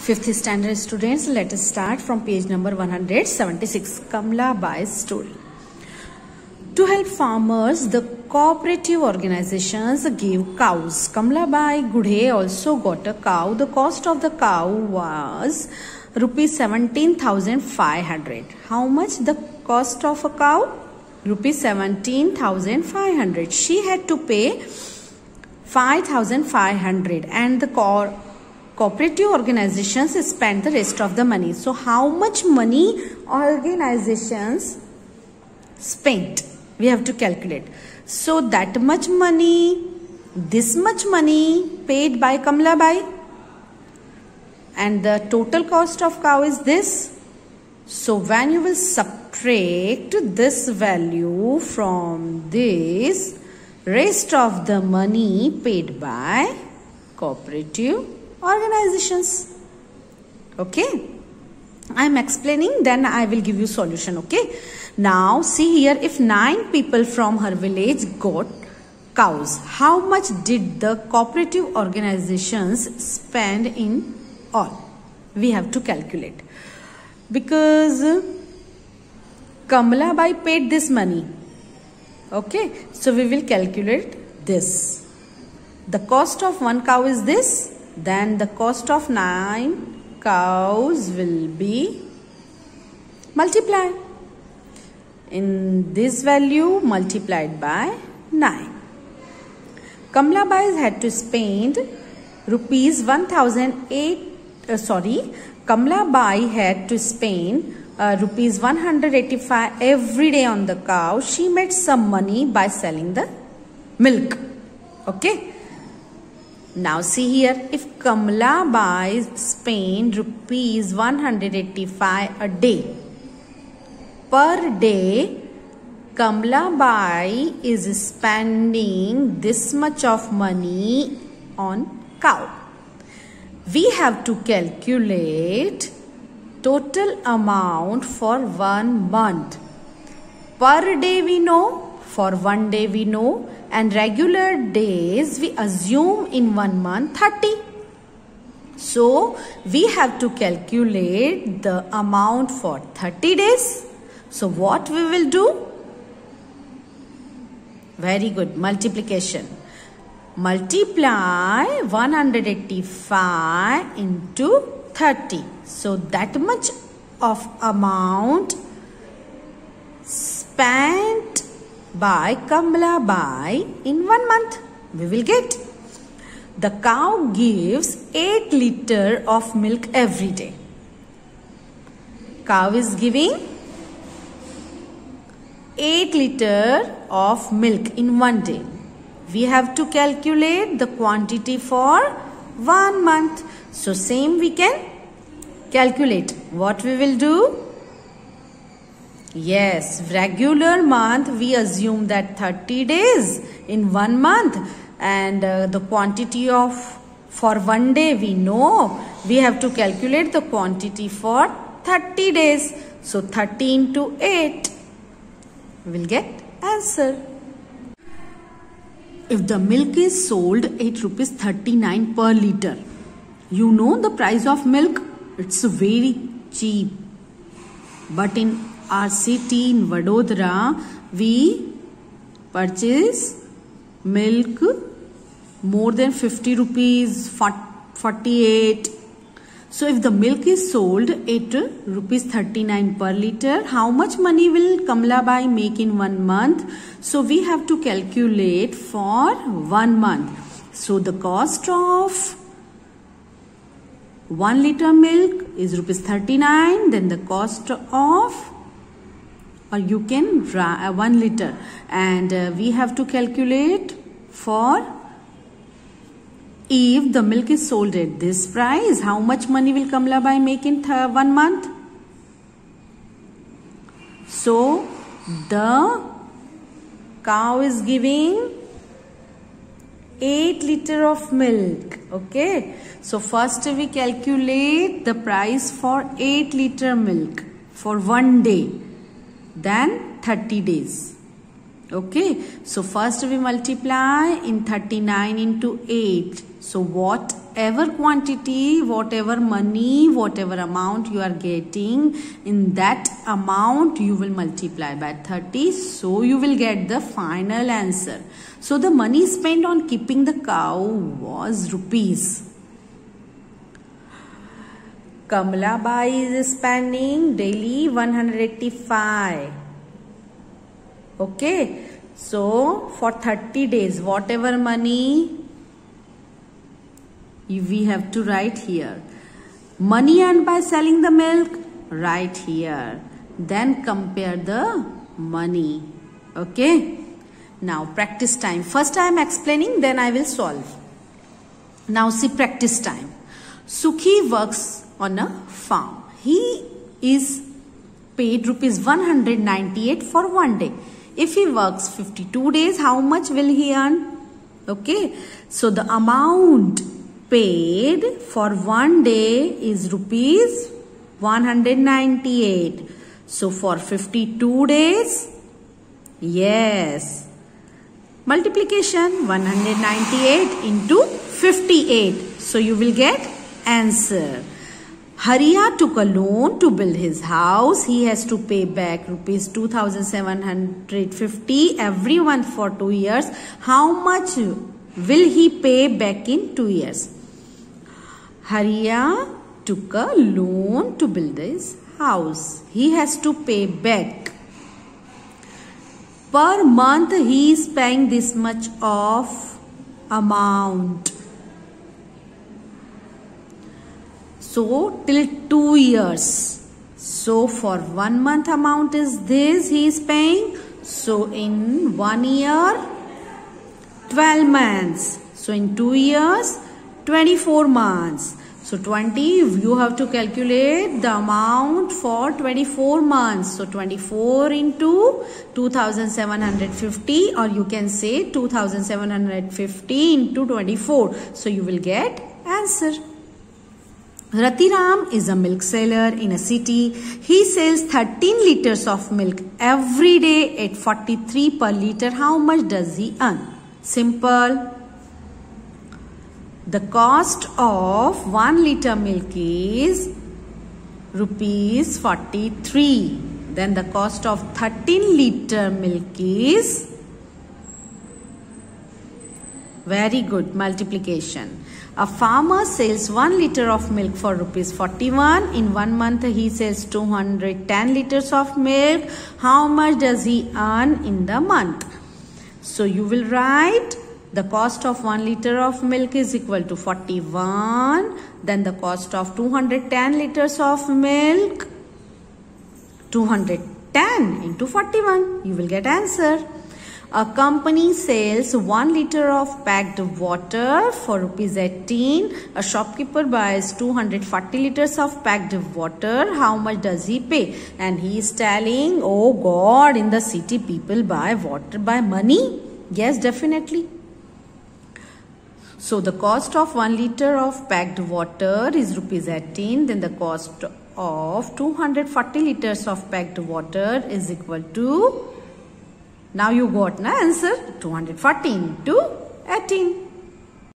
Fifth standard students, let us start from page number 176. Kamla Bai's story. To help farmers, the cooperative organizations gave cows. Kamla Bai Gudhe also got a cow. The cost of the cow was rupees 17,500. How much the cost of a cow? Rupees 17,500. She had to pay 5,500 and the cooperative organizations spent the rest of the money. So how much money organizations spent? We have to calculate. So that much money, this much money paid by Kamla Bai, and the total cost of cow is this. So when you will subtract this value from this, rest of the money paid by cooperative organizations. Okay, I am explaining, then I will give you solution. Okay, now see here, if 9 people from her village got cows, how much did the cooperative organizations spend in all? We have to calculate, because Kamla Bai paid this money. Okay, so we will calculate this. The cost of one cow is this, then the cost of 9 cows will be multiplied in this value multiplied by 9. Kamla Bai had to spend rupees 1,008. Kamla Bai had to spend rupees 185 every day on the cow. She made some money by selling the milk. Okay. Now see here, if Kamla Bai spend rupees 185 a day, per day Kamla Bai is spending this much of money on cow. We have to calculate total amount for 1 month. Per day we know, for 1 day we know, and regular days we assume in 1 month 30. So we have to calculate the amount for 30 days. So what we will do? Very good, multiplication. Multiply 185 into 30. So that much of amount spent by Kamla Bai in 1 month we will get. The cow gives 8 liters of milk every day. Cow is giving 8 liters of milk in 1 day. We have to calculate the quantity for 1 month. So same we can calculate. What we will do? Yes, regular month we assume that 30 days in 1 month, and the quantity of for 1 day we know. We have to calculate the quantity for 30 days. So 30 into 8 we will get answer. If the milk is sold at rupees 39 per liter, you know the price of milk, it's very cheap. But in our city in Vadodara, we purchase milk more than 50 rupees, 48. So if the milk is sold at rupees 39 per liter, how much money will Kamla Bai make in 1 month? So we have to calculate for 1 month. So the cost of 1 liter milk is rupees 39. Then the cost of, or you can 1 liter, and we have to calculate for, if the milk is sold at this price, how much money will Kamla Bai make in 1 month? So the cow is giving 8 liters of milk. Okay, so first we calculate the price for 8 liter milk for 1 day, then 30 days. Okay, so first we multiply in 39 into 8. So whatever quantity, whatever money, whatever amount you are getting, in that amount you will multiply by 30. So you will get the final answer. So the money spent on keeping the cow was rupees. Kamala Bai is spending daily 185. Okay, so for 30 days, whatever money we have to write here. Money earned by selling the milk, write here. Then compare the money. Okay, now practice time. First I am explaining, then I will solve. Now see practice time. Sukhi works on a farm. He is paid rupees 198 for one day. If he works 52 days, how much will he earn? Okay, so the amount paid for one day is rupees 198. So for 52 days, yes, multiplication 198 into 58. So you will get answer. Hariya took a loan to build his house. He has to pay back rupees 2,750 every month for 2 years. How much will he pay back in 2 years? Hariya took a loan to build his house. He has to pay back. Per month he is paying this much of amount. So till 2 years. So for 1 month amount is this he is paying. So in 1 year 12 months. So in 2 years 24 months. So 20 you have to calculate the amount for 24 months. So 24 into 2,750, or you can say 2,750 into 24. So you will get answer. Ratiram is a milk seller in a city. He sells 13 liters of milk every day at 43 per liter. How much does he earn? Simple. The cost of 1 liter milk is rupees 43. Then the cost of 13 liter milk is, very good, multiplication. A farmer sells 1 liter of milk for rupees 41. In 1 month he sells 210 liters of milk. How much does he earn in the month? So you will write the cost of 1 liter of milk is equal to 41. Then the cost of 210 liters of milk, 210 into 41. You will get answer. A company sells 1 liter of packed water for rupees 18. A shopkeeper buys 240 liters of packed water. How much does he pay? And he is telling, oh God, in the city people buy water by money. Yes, definitely. So the cost of 1 liter of packed water is rupees 18. Then the cost of 240 liters of packed water is equal to, now you got an answer, 240 into 18.